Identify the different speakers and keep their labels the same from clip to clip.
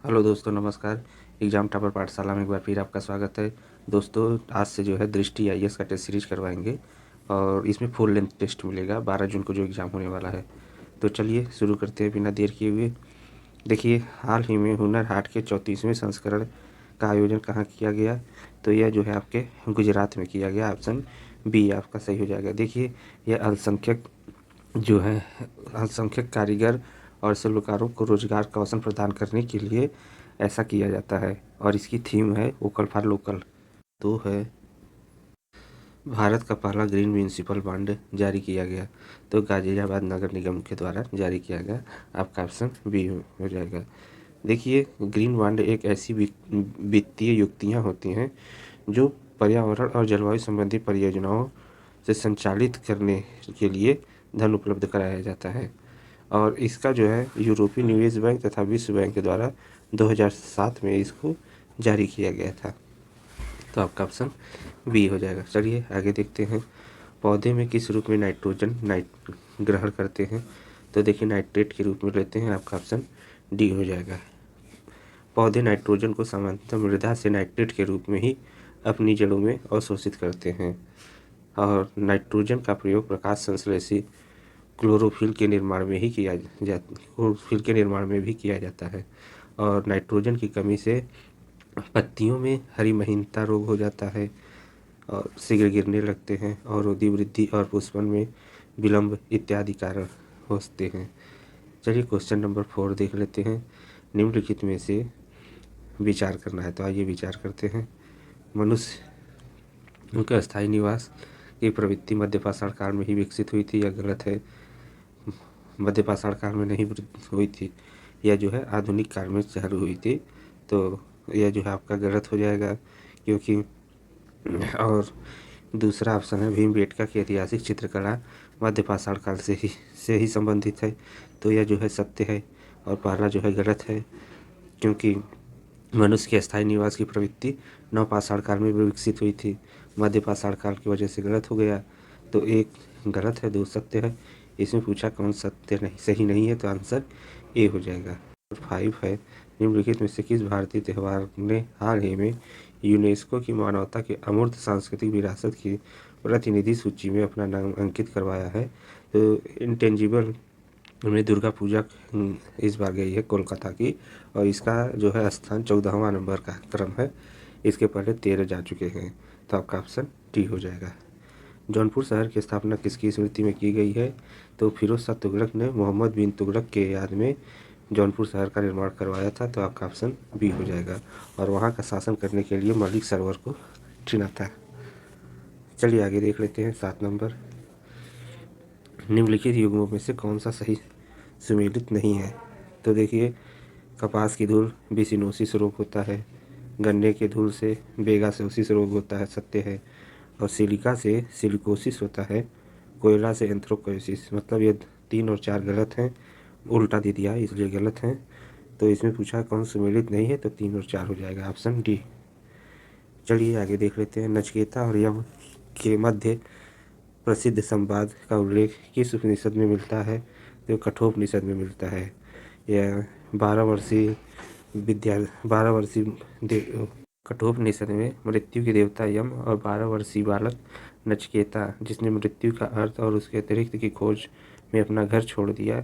Speaker 1: Hello दोस्तों, नमस्कार। Exam topper पाठशाला में एक बार फिर आपका स्वागत है। दोस्तों, आज से जो है दृष्टि आईएएस का टेस्ट सीरीज करवाएंगे और इसमें फुल लेंथ टेस्ट मिलेगा 12 जून को जो एग्ज़ाम होने वाला है। तो चलिए शुरू करते हैं बिना देर किए हुए। देखिए, हाल ही में हुनर हाट के 34वें संस्करण का आयोजन कहाँ किया गया? तो यह जो है आपके गुजरात में किया गया। ऑप्शन बी आपका सही हो जाएगा। देखिए, यह अल्पसंख्यक कारीगर और शिल्पकारों को रोजगार का अवसर प्रदान करने के लिए ऐसा किया जाता है और इसकी थीम है वोकल फॉर लोकल। तो है भारत का पहला ग्रीन म्यूनिसिपल बॉन्ड जारी किया गया, तो गाजियाबाद नगर निगम के द्वारा जारी किया गया। आपका ऑप्शन बी हो जाएगा। देखिए, ग्रीन बॉन्ड एक ऐसी वित्तीय युक्तियाँ होती हैं जो पर्यावरण और जलवायु संबंधी परियोजनाओं से संचालित करने के लिए धन उपलब्ध कराया जाता है और इसका जो है यूरोपीय निवेश बैंक तथा विश्व बैंक के द्वारा 2007 में इसको जारी किया गया था। तो आपका ऑप्शन बी हो जाएगा। चलिए आगे देखते हैं। पौधे में किस रूप में नाइट्रोजन ग्रहण करते हैं? तो देखिए, नाइट्रेट के रूप में लेते हैं। आपका ऑप्शन डी हो जाएगा। पौधे नाइट्रोजन को सामान्यतः मृदा से नाइट्रेट के रूप में ही अपनी जड़ों में अवशोषित करते हैं और नाइट्रोजन का प्रयोग प्रकाश संश्लेषी क्लोरोफिल के निर्माण में भी किया जाता है और नाइट्रोजन की कमी से पत्तियों में हरी महीनता रोग हो जाता है और शीघ्र गिरने लगते हैं और रोदी वृद्धि और पुष्पन में विलंब इत्यादि कारण होते हैं। चलिए क्वेश्चन नंबर 4 देख लेते हैं। निम्नलिखित में से विचार करना है, तो आइए विचार करते हैं। मनुष्य उनका स्थायी निवास की प्रवृत्ति मध्यपाषाण काल में ही विकसित हुई थी, यह गलत है। मध्यपाषाण काल में नहीं हुई थी, यह जो है आधुनिक काल में चालू हुई थी। तो यह जो है आपका गलत हो जाएगा, क्योंकि और दूसरा ऑप्शन है भीमबेटका की ऐतिहासिक चित्रकला मध्यपाषाण काल से ही संबंधित है, तो यह जो है सत्य है और पहला जो है गलत है, क्योंकि मनुष्य के स्थायी निवास की प्रवृत्ति नवपाषाण काल में भी विकसित हुई थी। मध्यपाषाण काल की वजह से गलत हो गया, तो एक गलत है, दो सत्य है। इसमें पूछा कौन सत्य नहीं सही नहीं है, तो आंसर ए हो जाएगा। 5 है, निम्नलिखित में से किस भारतीय त्यौहार ने हाल ही में यूनेस्को की मानवता के अमूर्त सांस्कृतिक विरासत की प्रतिनिधि सूची में अपना नाम अंकित करवाया है? तो इंटेंजिबल में दुर्गा पूजा इस बार गई है कोलकाता की और इसका जो है स्थान 14वां नंबर का क्रम है। इसके पहले 13 जा चुके हैं, तो आपका ऑप्शन डी हो जाएगा। जौनपुर शहर की स्थापना किसकी स्मृति में की गई है? तो फिरोज शाह तुगलक ने मोहम्मद बिन तुगलक के याद में जौनपुर शहर का निर्माण करवाया था, तो आपका ऑप्शन बी हो जाएगा। और वहाँ का शासन करने के लिए मलिक सरवर को चुना था। चलिए आगे देख लेते हैं। 7 नंबर, निम्नलिखित युग्मों में से कौन सा सही सुमेलित नहीं है? तो देखिए, कपास की धूल बिसिनोसिस रोग होता है, गन्ने के धूल से बेगासेसिस रोग होता है, सत्य है। और सिलिका से सिलिकोसिस होता है, कोयला से एंथ्रोकोसिस। मतलब ये 3 और 4 गलत हैं, उल्टा दे दिया इसलिए गलत हैं। तो इसमें पूछा कौन सुमेलित नहीं है, तो 3 और 4 हो जाएगा, ऑप्शन डी। चलिए आगे देख लेते हैं। नचिकेता और यम के मध्य प्रसिद्ध संवाद का उल्लेख किस उपनिषद में मिलता है? तो कठोपनिषद में मिलता है। यह 12 वर्षीय कठोपनिषद में मृत्यु के देवता यम और 12 वर्षीय बालक नचिकेता, जिसने मृत्यु का अर्थ और उसके अतिरिक्त की खोज में अपना घर छोड़ दिया,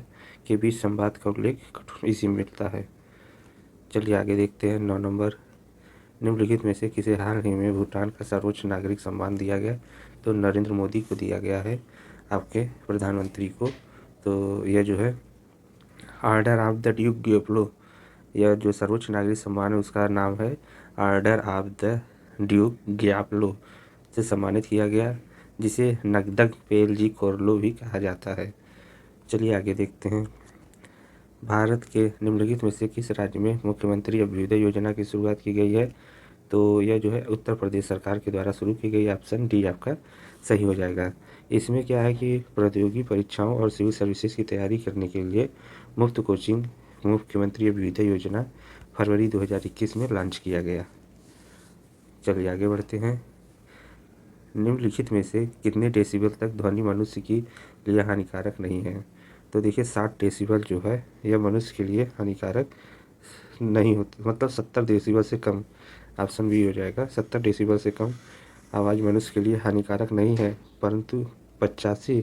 Speaker 1: के बीच संवाद का उल्लेख इसी में मिलता है। चलिए आगे देखते हैं। 9 नंबर, निम्नलिखित में से किसे हाल ही में भूटान का सर्वोच्च नागरिक सम्मान दिया गया? तो नरेंद्र मोदी को दिया गया है, आपके प्रधानमंत्री को। तो यह जो है ऑर्डर ऑफ द ड्यूक ग्यापलो, यह जो सर्वोच्च नागरिक सम्मान है उसका नाम है ऑर्डर ऑफ द ड्यूक ग्यापलो से सम्मानित किया गया, जिसे नगदग पेलजी कोरलो भी कहा जाता है। चलिए आगे देखते हैं। भारत के निम्नलिखित में से किस राज्य में मुख्यमंत्री अभ्युदय योजना की शुरुआत की गई है? तो यह जो है उत्तर प्रदेश सरकार के द्वारा शुरू की गई, ऑप्शन डी आपका सही हो जाएगा। इसमें क्या है कि प्रतियोगी परीक्षाओं और सिविल सर्विसेज की तैयारी करने के लिए मुफ्त कोचिंग मुख्यमंत्री अभ्युदय योजना फरवरी 2021 में लॉन्च किया गया। चलिए आगे बढ़ते हैं। निम्नलिखित में से कितने डेसिबल तक ध्वनि मनुष्य के लिए हानिकारक नहीं है? तो देखिए, 60 डेसिबल जो है यह मनुष्य के लिए हानिकारक नहीं होती, मतलब 70 डेसिबल से कम। ऑप्शन बी हो जाएगा। 70 डेसिबल से कम आवाज़ मनुष्य के लिए हानिकारक नहीं है, परंतु 85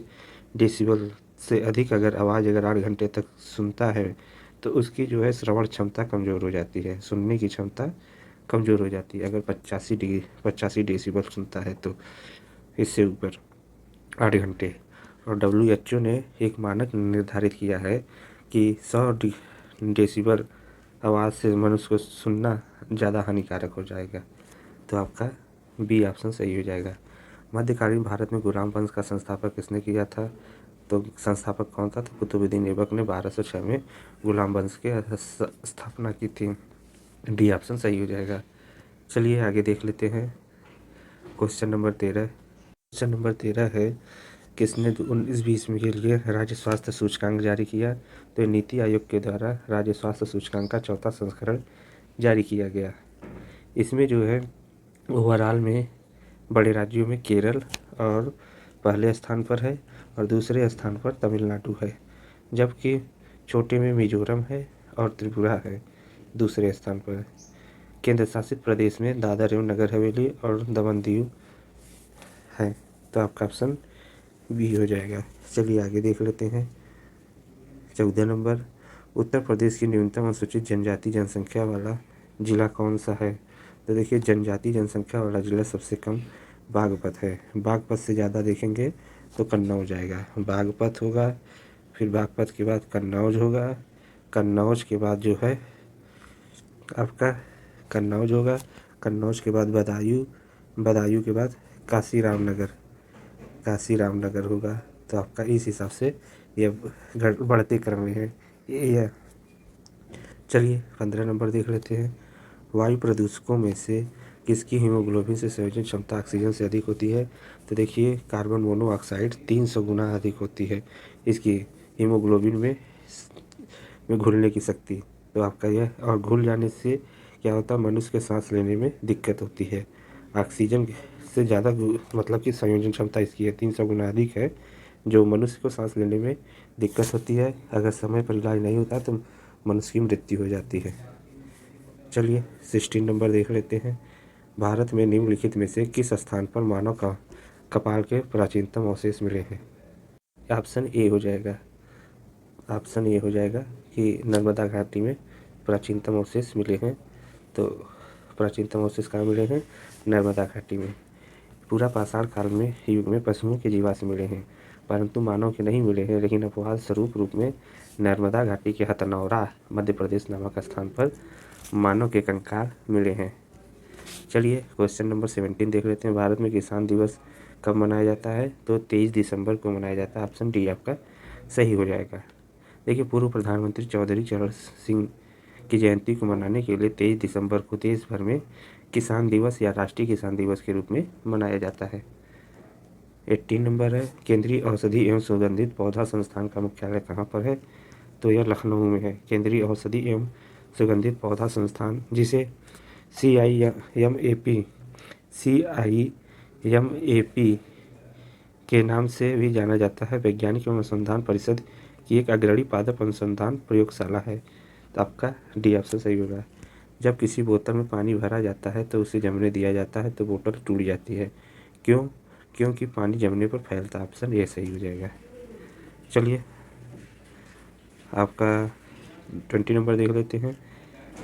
Speaker 1: डेसिबल से अधिक अगर आवाज़ अगर 8 घंटे तक सुनता है तो उसकी जो है श्रवण क्षमता कमज़ोर हो जाती है, सुनने की क्षमता कमज़ोर हो जाती है अगर 85 डेसिबल सुनता है तो इससे ऊपर 8 घंटे। और WHO ने एक मानक निर्धारित किया है कि 100 डेसिबल आवाज़ से मनुष्य को सुनना ज़्यादा हानिकारक हो जाएगा। तो आपका बी ऑप्शन सही हो जाएगा। मध्यकालीन भारत में गुलाम वंश का संस्थापक किसने किया था? तो संस्थापक कौन था? तो कुतुबुद्दीन ऐबक ने 1206 में गुलाम वंश की स्थापना की थी। डी ऑप्शन सही हो जाएगा। चलिए आगे देख लेते हैं। क्वेश्चन नंबर 13 है, किसने 19-20 के लिए राज्य स्वास्थ्य सूचकांक जारी किया? तो ये नीति आयोग के द्वारा राज्य स्वास्थ्य सूचकांक का 4था संस्करण जारी किया गया। इसमें जो है ओवरऑल में बड़े राज्यों में केरल और पहले स्थान पर है और दूसरे स्थान पर तमिलनाडु है, जबकि छोटे में मिजोरम है और त्रिपुरा है दूसरे स्थान पर। केंद्र शासित प्रदेश में दादर एवं नगर हवेली और दमन दीव है। तो आपका ऑप्शन बी हो जाएगा। चलिए आगे देख लेते हैं। 14 नंबर, उत्तर प्रदेश की न्यूनतम अनुसूचित जनजाति जनसंख्या वाला जिला कौन सा है? तो देखिए, जनजाति जनसंख्या वाला जिला सबसे कम बागपत है। बागपत से ज़्यादा देखेंगे तो कन्नौज आएगा। बागपत होगा, फिर बागपत के बाद कन्नौज होगा, कन्नौज के बाद जो है आपका कन्नौज होगा, कन्नौज के बाद बदायूं, बदायूं के बाद काशी रामनगर होगा। तो आपका इस हिसाब से ये बढ़ते क्रम में है ये। चलिए 15 नंबर देख लेते हैं। वायु प्रदूषकों में से किसकी हीमोग्लोबिन से संयोजन क्षमता ऑक्सीजन से अधिक होती है? तो देखिए, कार्बन मोनोऑक्साइड 300 गुना अधिक होती है इसकी हीमोग्लोबिन में घुलने की शक्ति। तो आपका यह, और घुल जाने से क्या होता है, मनुष्य के सांस लेने में दिक्कत होती है। ऑक्सीजन से ज़्यादा मतलब कि संयोजन क्षमता इसकी है, 300 गुना अधिक है, जो मनुष्य को सांस लेने में दिक्कत होती है। अगर समय पर इलाज नहीं होता तो मनुष्य की मृत्यु हो जाती है। चलिए 16 नंबर देख लेते हैं। भारत में निम्नलिखित में से किस स्थान पर मानव का कपाल के प्राचीनतम अवशेष मिले हैं? ऑप्शन ए हो जाएगा। ऑप्शन ए हो जाएगा कि नर्मदा घाटी में प्राचीनतम अवशेष मिले हैं। तो प्राचीनतम अवशेष कहाँ मिले हैं? नर्मदा घाटी में। पूरा पाषाण काल में युग में पशुओं के जीवाश्म मिले हैं, परंतु मानव के नहीं मिले हैं, लेकिन अपवाद स्वरूप रूप में नर्मदा घाटी के हथनौरा मध्य प्रदेश नामक स्थान पर मानव के कंकाल मिले हैं। चलिए क्वेश्चन नंबर 17 देख लेते हैं। भारत में किसान दिवस कब मनाया जाता है? तो 23 दिसंबर को मनाया जाता है। ऑप्शन डी आपका सही हो जाएगा। देखिए, पूर्व प्रधानमंत्री चौधरी चरण सिंह की जयंती को मनाने के लिए 23 दिसंबर को देश भर में किसान दिवस या राष्ट्रीय किसान दिवस के रूप में मनाया जाता है। 18 नंबर है, केंद्रीय औषधि एवं सुगंधित पौधा संस्थान का मुख्यालय कहाँ पर है? तो यह लखनऊ में है। केंद्रीय औषधि एवं सुगंधित पौधा संस्थान, जिसे CIMAP के नाम से भी जाना जाता है, वैज्ञानिक एवं अनुसंधान परिषद की एक अग्रणी पादप अनुसंधान प्रयोगशाला है। तो आपका डी ऑप्शन सही होगा। जब किसी बोतल में पानी भरा जाता है तो उसे जमने दिया जाता है तो बोतल टूट जाती है। क्यों? क्योंकि पानी जमने पर फैलता है। ऑप्शन ए सही हो जाएगा। चलिए आपका 20 नंबर देख लेते हैं।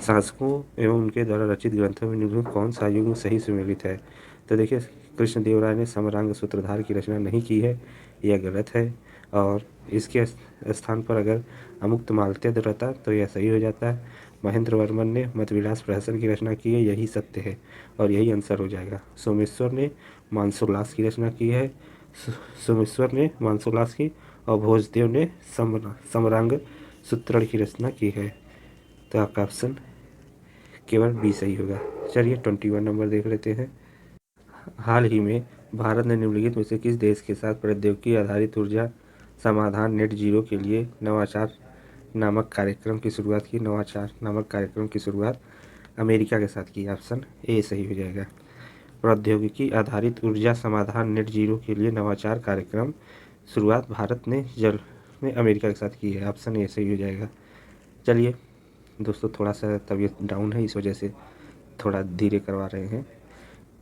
Speaker 1: शासकों एवं उनके द्वारा रचित ग्रंथों में निम्नलिखित कौन सा युग सही सुमेलित है? तो देखिए, कृष्णदेवराय ने समरांग सूत्रधार की रचना नहीं की है, यह गलत है। और इसके स्थान पर अगर अमुक्त मालत्य रहता तो यह सही हो जाता है। महेंद्र वर्मन ने मतविलास प्रहसन की रचना की है, यही सत्य है और यही आंसर हो जाएगा। सोमेश्वर ने मानसोल्लास की रचना की है, सोमेश्वर ने मानसोल्लास की, और भोजदेव ने समरांग सूत्रण की रचना की है। तो आपका ऑप्शन केवल बी सही होगा। चलिए 21 नंबर देख लेते हैं। हाल ही में भारत ने निम्नलिखित में से किस देश के साथ प्रौद्योगिकी आधारित ऊर्जा समाधान नेट जीरो के लिए नवाचार नामक कार्यक्रम की शुरुआत की? नवाचार नामक कार्यक्रम की शुरुआत अमेरिका के साथ की। ऑप्शन ए सही हो जाएगा। प्रौद्योगिकी आधारित ऊर्जा समाधान नेट जीरो के लिए नवाचार कार्यक्रम शुरुआत भारत ने अमेरिका के साथ की है। ऑप्शन ए सही हो जाएगा। चलिए दोस्तों थोड़ा सा तबीयत डाउन है, इस वजह से थोड़ा धीरे करवा रहे हैं।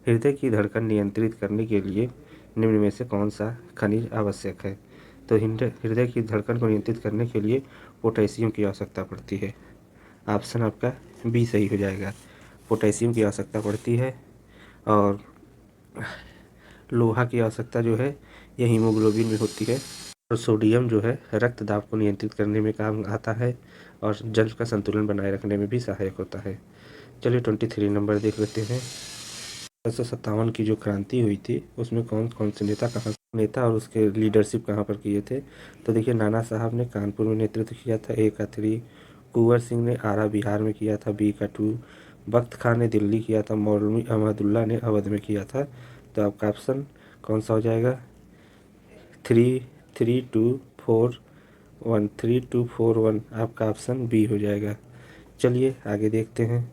Speaker 1: हृदय की धड़कन नियंत्रित करने के लिए निम्न में से कौन सा खनिज आवश्यक है? तो हृदय की धड़कन को नियंत्रित करने के लिए पोटेशियम की आवश्यकता पड़ती है। ऑप्शन आपका बी सही हो जाएगा, पोटेशियम की आवश्यकता पड़ती है। और लोहा की आवश्यकता जो है यह हीमोग्लोबिन में होती है। और सोडियम जो है रक्त दाब को नियंत्रित करने में काम आता है और जल का संतुलन बनाए रखने में भी सहायक होता है। चलिए 23 नंबर देख लेते हैं। 1957 की जो क्रांति हुई थी उसमें कौन कौन से नेता और उसके लीडरशिप कहाँ पर किए थे? तो देखिए, नाना साहब ने कानपुर में नेतृत्व किया था, ए का 3। कुंवर सिंह ने आरा बिहार में किया था, बी का 2। बख्त खान ने दिल्ली किया था, मौलवी अहमदुल्ला ने अवध में किया था। तो आपका ऑप्शन कौन सा हो जाएगा? 33241, 3241 आपका ऑप्शन बी हो जाएगा। चलिए आगे देखते हैं।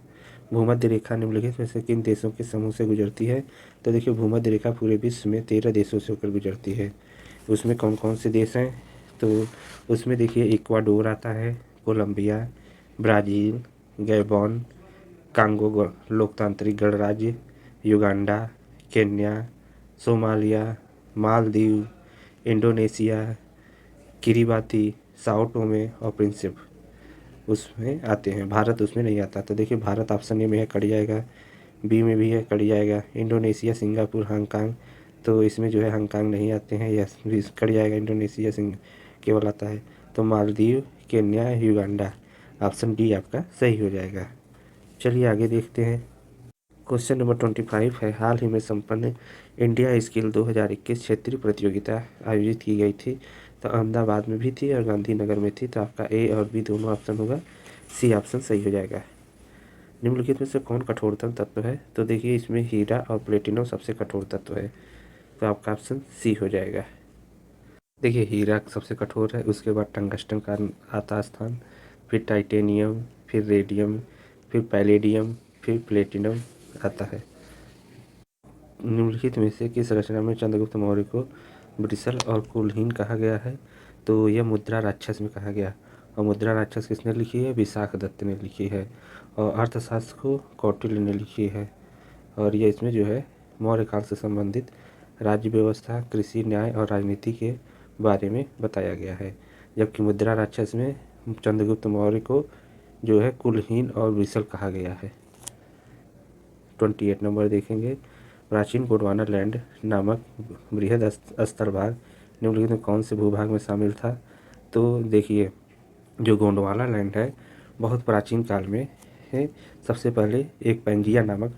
Speaker 1: भूमध्य रेखा निम्नलिखित में से किन देशों के समूह से गुजरती है? तो देखिए, भूमध्य रेखा पूरे विश्व में 13 देशों से होकर गुजरती है। उसमें कौन कौन से देश हैं? तो उसमें देखिए, इक्वाडोर आता है, कोलंबिया, ब्राज़ील, गैबॉन, कांगो लोकतांत्रिक गणराज्य, Uganda, Kenya, Somalia, Maldives, Indonesia, Kiribati, Sao Thome और प्रिंसिप उसमें आते हैं। भारत उसमें नहीं आता। तो देखिए, भारत ऑप्शन ए में है, कट जाएगा। बी में भी है, कट जाएगा। इंडोनेशिया, सिंगापुर, हांगकांग, तो इसमें जो है हांगकांग नहीं आते हैं, यह भी कट जाएगा। इंडोनेशिया केवल आता है। तो Maldives, Kenya, Uganda, option D आपका सही हो जाएगा। चलिए आगे देखते हैं। क्वेश्चन नंबर 25 है, हाल ही में संपन्न इंडिया स्किल 2021 क्षेत्रीय प्रतियोगिता आयोजित की गई थी। तो अहमदाबाद में भी थी और गांधीनगर में थी। तो आपका ए और बी दोनों ऑप्शन होगा, सी ऑप्शन सही हो जाएगा। निम्नलिखित में से कौन कठोरतम तत्व है? तो देखिए, इसमें हीरा और प्लेटिनम सबसे कठोर तत्व है। तो आपका ऑप्शन सी हो जाएगा। देखिए, हीरा सबसे कठोर है, उसके बाद टंगस्टन का आता स्थान, फिर टाइटेनियम, फिर रेडियम, फिर पैलेडियम, फिर प्लेटिनम आता है। निम्नलिखित में से किस रचना में चंद्रगुप्त मौर्य को ब्रिसल और कुलहीन कहा गया है? तो यह मुद्रा राक्षस में कहा गया। और मुद्रा राक्षस किसने लिखी है? विशाख दत्त ने लिखी है। और अर्थशास्त्र को कौटिल्य ने लिखी है। और यह इसमें जो है मौर्य काल से संबंधित राज्य व्यवस्था, कृषि, न्याय और राजनीति के बारे में बताया गया है। जबकि मुद्रा राक्षस में चंद्रगुप्त मौर्य को जो है कुलहीन और ब्रिसल कहा गया है। 28 नंबर देखेंगे। प्राचीन गोंडवाना लैंड नामक बृहद स्तर भाग निम्नलिखित में कौन से भूभाग में शामिल था? तो देखिए, जो गोंडवाना लैंड है बहुत प्राचीन काल में है। सबसे पहले एक पैंजिया नामक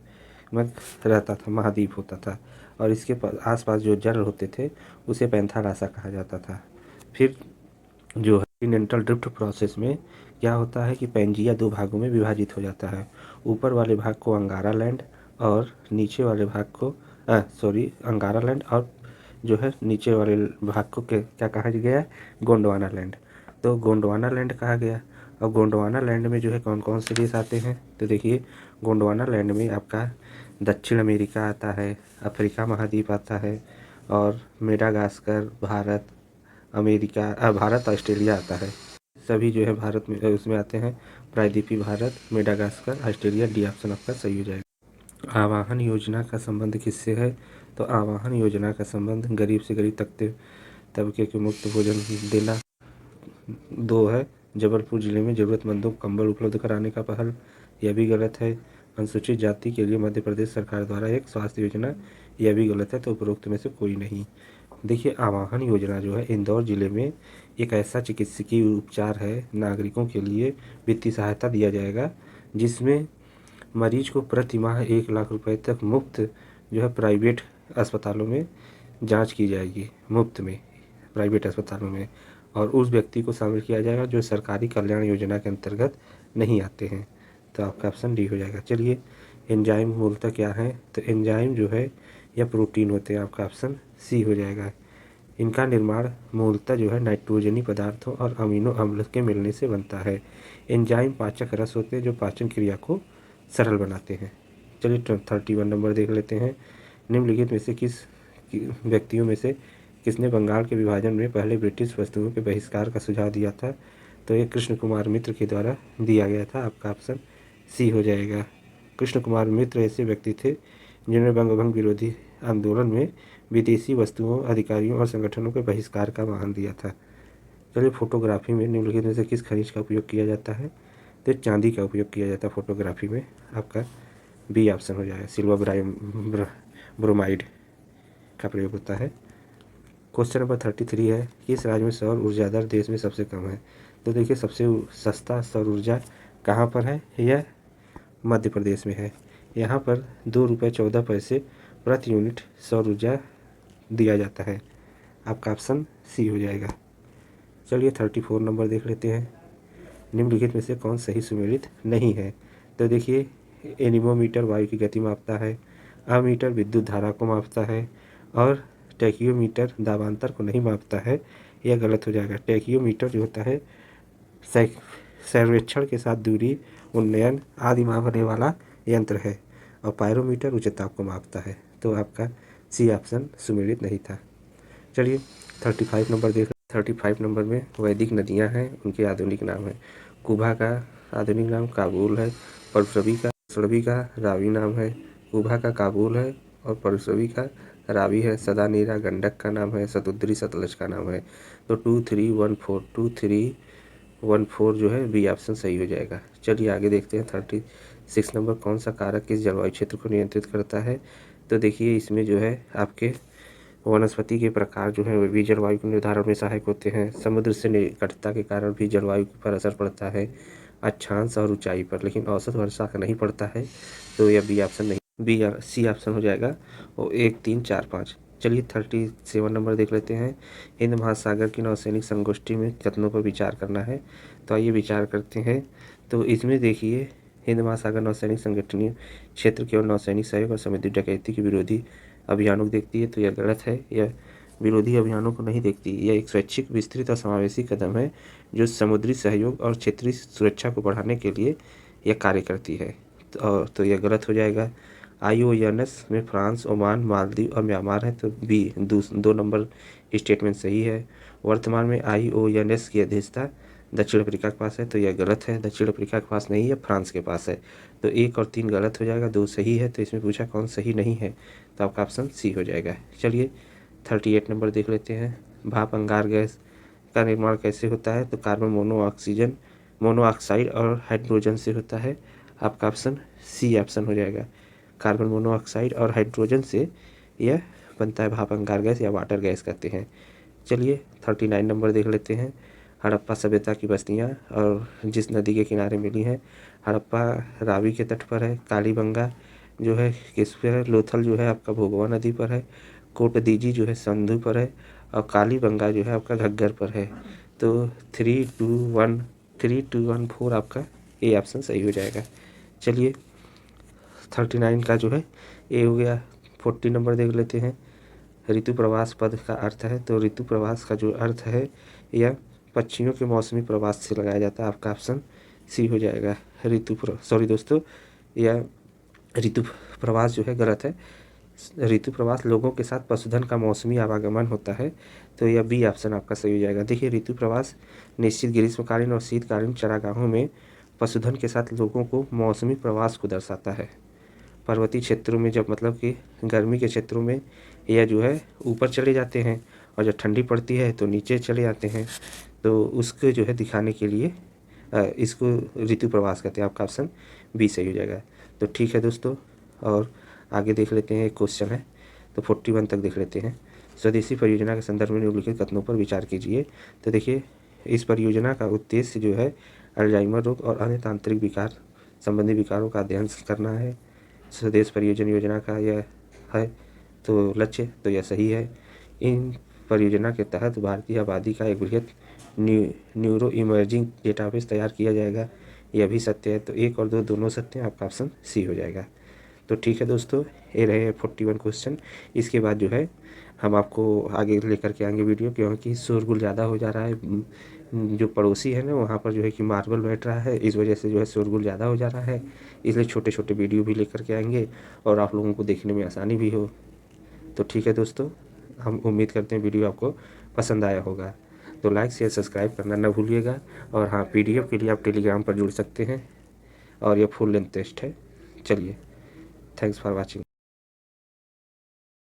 Speaker 1: रहता था, महाद्वीप होता था। और इसके आसपास जो जल होते थे उसे पैंथारासा कहा जाता था। फिर जो है कॉन्टिनेंटल ड्रिफ्ट प्रोसेस में क्या होता है कि पैंजिया दो भागों में विभाजित हो जाता है। ऊपर वाले भाग को अंगारा लैंड और नीचे वाले भाग को अंगारा लैंड, और जो है नीचे वाले भाग को क्या कहा गया? गोंडवाना लैंड। तो गोंडवाना लैंड कहा गया। और गोंडवाना लैंड में जो है कौन कौन से देश आते हैं? तो देखिए, गोंडवाना लैंड में आपका दक्षिण अमेरिका आता है, अफ्रीका महाद्वीप आता है, और मेडागास्कर, भारत, ऑस्ट्रेलिया आता है। सभी जो है भारत में उसमें आते हैं। प्रायद्वीपीय Bharat, Madagascar, Australia, D option आपका सही हो जाएगा। आवाहन योजना का संबंध किससे है? तो आवाहन योजना का संबंध गरीब से गरीब तबके को मुफ्त भोजन देना। 2 है, जबलपुर जिले में ज़रूरतमंदों को कंबल उपलब्ध कराने का पहल, यह भी गलत है। अनुसूचित जाति के लिए मध्य प्रदेश सरकार द्वारा एक स्वास्थ्य योजना, यह भी गलत है। तो उपरोक्त में से कोई नहीं। देखिए, आवाहन योजना जो है इंदौर जिले में एक ऐसा चिकित्सकीय उपचार है, नागरिकों के लिए वित्तीय सहायता दिया जाएगा, जिसमें मरीज को प्रति माह 1 लाख रुपए तक मुफ्त जो है प्राइवेट अस्पतालों में जांच की जाएगी, मुफ्त में प्राइवेट अस्पतालों में। और उस व्यक्ति को शामिल किया जाएगा जो सरकारी कल्याण योजना के अंतर्गत नहीं आते हैं। तो आपका ऑप्शन डी हो जाएगा। चलिए, एंजाइम मूलतः क्या है? तो एंजाइम जो है यह प्रोटीन होते हैं। आपका ऑप्शन सी हो जाएगा। इनका निर्माण मूलतः जो है नाइट्रोजनी पदार्थों और अमीनो अम्ल के मिलने से बनता है। एंजाइम पाचक रस होते हैं जो पाचन क्रिया को सरल बनाते हैं। चलिए 31 नंबर देख लेते हैं। निम्नलिखित में से व्यक्तियों में से किसने बंगाल के विभाजन में पहले ब्रिटिश वस्तुओं के बहिष्कार का सुझाव दिया था? तो ये कृष्ण कुमार मित्र के द्वारा दिया गया था। आपका ऑप्शन सी हो जाएगा। कृष्ण कुमार मित्र ऐसे व्यक्ति थे जिन्होंने बंगभंग विरोधी आंदोलन में विदेशी वस्तुओं, अधिकारियों और संगठनों के बहिष्कार का आह्वान दिया था। चलिए, फोटोग्राफी में निम्नलिखित में से किस खनिज का उपयोग किया जाता है? तो चांदी का उपयोग किया जाता है फोटोग्राफी में। आपका बी ऑप्शन हो जाएगा। सिल्वर ब्रोमाइड का प्रयोग होता है। क्वेश्चन नंबर 33 है, किस राज्य में सौर ऊर्जा दर देश में सबसे कम है? तो देखिए, सबसे सस्ता सौर ऊर्जा कहाँ पर है? यह मध्य प्रदेश में है। यहाँ पर 2 रुपये 14 पैसे प्रति यूनिट सौर ऊर्जा दिया जाता है। आपका ऑप्शन सी हो जाएगा। चलिए, 34 नंबर देख लेते हैं। निम्नलिखित में से कौन सही सुमेलित नहीं है? तो देखिए, एनीमोमीटर वायु की गति मापता है, अमीटर विद्युत धारा को मापता है और टैकियोमीटर दाबांतर को नहीं मापता है। यह गलत हो जाएगा। टैकियोमीटर जो होता है सर्वेक्षण के साथ दूरी, उन्नयन आदि मापने वाला यंत्र है और पायरोमीटर उच्च ताप को मापता है। तो आपका सी ऑप्शन सुमेलित नहीं था। चलिए, 35 नंबर देख। 35 नंबर में वैदिक नदियां हैं, उनके आधुनिक नाम है। कुभा का आधुनिक नाम काबुल है। परसरबी का रावी नाम है। कुभा का काबुल है और परसरबी का रावी है। सदानीरा गंडक का नाम है। सतुद्री सतलज का नाम है। तो 2314 जो है बी ऑप्शन सही हो जाएगा। चलिए आगे देखते हैं। 36 नंबर, कौन सा कारक किस जलवायु क्षेत्र को नियंत्रित करता है? तो देखिए, इसमें जो है आपके वनस्पति के प्रकार जो है वे भी जलवायु के निर्धारण में सहायक होते हैं। समुद्र से निकटता के कारण भी जलवायु पर असर पड़ता है, अक्षांश और ऊंचाई पर, लेकिन औसत वर्षा का नहीं पड़ता है। तो यह बी ऑप्शन नहीं, बी सी ऑप्शन हो जाएगा। और 1 3 4 5। चलिए, 37 नंबर देख लेते हैं। हिंद महासागर की नौसैनिक संगोष्ठी में कथनों पर विचार करना है। तो आइए विचार करते हैं। तो इसमें देखिए, हिंद महासागर नौसैनिक संगठनीय क्षेत्र केवल नौसैनिक सहयोग और समुद्री डकैती के विरोधी अभियानों को देखती है। तो यह गलत है। यह विरोधी अभियानों को नहीं देखती। यह एक स्वैच्छिक, विस्तृत और समावेशी कदम है जो समुद्री सहयोग और क्षेत्रीय सुरक्षा को बढ़ाने के लिए यह कार्य करती है। तो यह गलत हो जाएगा। IONS में फ्रांस, ओमान, मालदीव और म्यांमार है। तो बी 2 नंबर स्टेटमेंट सही है। वर्तमान में IONS की अध्यक्षता दक्षिण अफ्रीका के पास है। तो यह गलत है। दक्षिण अफ्रीका के पास नहीं है, फ्रांस के पास है। तो 1 और 3 गलत हो जाएगा, 2 सही है। तो इसमें पूछा कौन सही नहीं है, तो आपका ऑप्शन सी हो जाएगा। चलिए, 38 नंबर देख लेते हैं। भाप अंगार गैस का निर्माण कैसे होता है? तो कार्बन मोनोऑक्साइड और हाइड्रोजन से होता है। आपका ऑप्शन सी ऑप्शन हो जाएगा। कार्बन मोनोऑक्साइड और हाइड्रोजन से यह बनता है भाप अंगार गैस या वाटर गैस कहते हैं। चलिए, 39 नंबर देख लेते हैं। हड़प्पा सभ्यता की बस्तियां और जिस नदी के किनारे मिली हैं। हड़प्पा रावी के तट पर है। कालीबंगा जो है किस पे है? लोथल जो है आपका भोगवा नदी पर है। कोटदीजी जो है संधू पर है और कालीबंगा जो है आपका घग्गर पर है। तो 3214 आपका ए ऑप्शन सही हो जाएगा। चलिए, 39 का जो है ए हो गया। 40 नंबर देख लेते हैं। ऋतु प्रवास पद का अर्थ है। तो ऋतु प्रवास का जो अर्थ है यह पक्षियों के मौसमी प्रवास से लगाया जाता है। आपका ऑप्शन सी हो जाएगा। यह ऋतु प्रवास जो है गलत है। ऋतु प्रवास लोगों के साथ पशुधन का मौसमी आवागमन होता है। तो यह बी ऑप्शन आपका सही हो जाएगा। देखिए, ऋतु प्रवास निश्चित ग्रीष्मकालीन और शीतकालीन चरागाहों में पशुधन के साथ लोगों को मौसमी प्रवास को दर्शाता है। पर्वतीय क्षेत्रों में जब मतलब कि गर्मी के क्षेत्रों में यह जो है ऊपर चले जाते हैं और जब ठंडी पड़ती है तो नीचे चले जाते हैं। तो उसको जो है दिखाने के लिए इसको ऋतु प्रवास कहते हैं। आपका ऑप्शन बी सही हो जाएगा। तो ठीक है दोस्तों, और आगे देख लेते हैं। एक क्वेश्चन है, तो 41 तक देख लेते हैं। स्वदेशी परियोजना के संदर्भ में निम्नलिखित कथनों पर विचार कीजिए। तो देखिए, इस परियोजना का उद्देश्य जो है अल्जाइमर रोग और अन्य तांत्रिक विकार संबंधी विकारों का अध्ययन करना है। स्वदेश परियोजना योजना का यह है तो लक्ष्य, तो यह सही है। इन परियोजना के तहत भारतीय आबादी का एक बृहद न्यूरो इमर्जिंग डेटाबेस तैयार किया जाएगा, यह भी सत्य है। तो 1 और 2 दोनों सत्य हैं। आपका ऑप्शन सी हो जाएगा। तो ठीक है दोस्तों, ये रहे 41 क्वेश्चन। इसके बाद जो है हम आपको आगे लेकर के आएंगे वीडियो, क्योंकि शोरगुल ज़्यादा हो जा रहा है। जो पड़ोसी है ना, वहाँ पर जो है कि मार्बल बैठ रहा है, इस वजह से जो है शोरगुल ज़्यादा हो जा रहा है। इसलिए छोटे छोटे वीडियो भी लेकर के आएंगे और आप लोगों को देखने में आसानी भी हो। तो ठीक है दोस्तों, हम उम्मीद करते हैं वीडियो आपको पसंद आया होगा। तो लाइक शेयर सब्सक्राइब करना ना भूलिएगा। और हाँ, PDF के लिए आप टेलीग्राम पर जुड़ सकते हैं और ये फुल लेंथ टेस्ट है। चलिए, थैंक्स फॉर वॉचिंग।